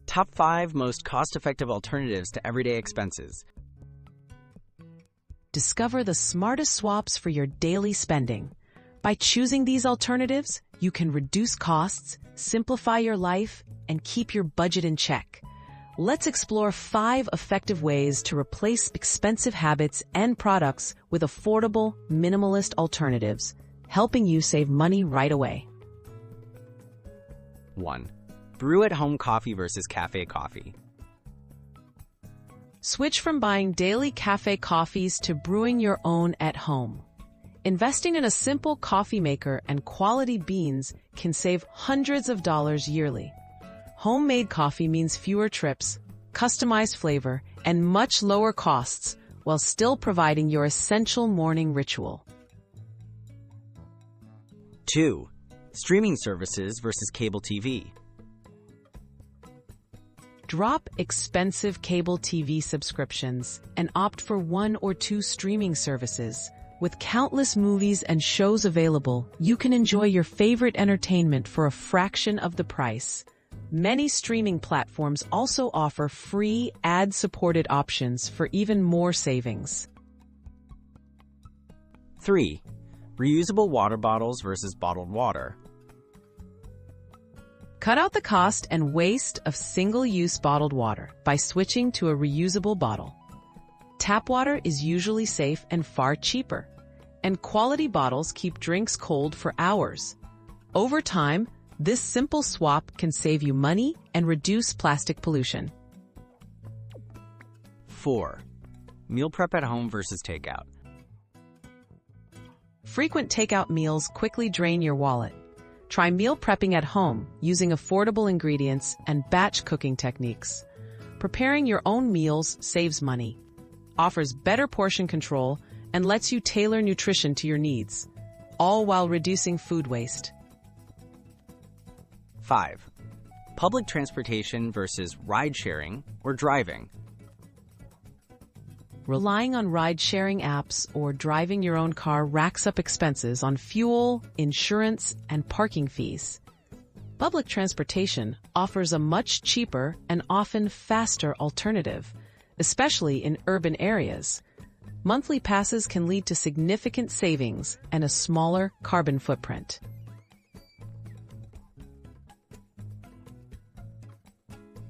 Top 5 most cost-effective alternatives to everyday expenses. Discover the smartest swaps for your daily spending. By choosing these alternatives, you can reduce costs, simplify your life, and keep your budget in check. Let's explore 5 effective ways to replace expensive habits and products with affordable, minimalist alternatives, helping you save money right away. 1. Brew-at-Home coffee versus Café coffee. Switch from buying daily cafe coffees to brewing your own at home. Investing in a simple coffee maker and quality beans can save hundreds of dollars yearly. Homemade coffee means fewer trips, customized flavor, and much lower costs, while still providing your essential morning ritual. 2. Streaming services versus cable TV. Drop expensive cable TV subscriptions and opt for 1 or 2 streaming services. With countless movies and shows available, you can enjoy your favorite entertainment for a fraction of the price. Many streaming platforms also offer free, ad-supported options for even more savings. 3. Reusable water bottles versus bottled water. Cut out the cost and waste of single-use bottled water by switching to a reusable bottle. Tap water is usually safe and far cheaper, and quality bottles keep drinks cold for hours. Over time, this simple swap can save you money and reduce plastic pollution. 4. Meal prep at home versus takeout. Frequent takeout meals quickly drain your wallet. Try meal prepping at home using affordable ingredients and batch cooking techniques. Preparing your own meals saves money, offers better portion control, and lets you tailor nutrition to your needs, all while reducing food waste. 5. Public transportation versus ride-sharing or driving. Relying on ride-sharing apps or driving your own car racks up expenses on fuel, insurance, and parking fees. Public transportation offers a much cheaper and often faster alternative, especially in urban areas. Monthly passes can lead to significant savings and a smaller carbon footprint.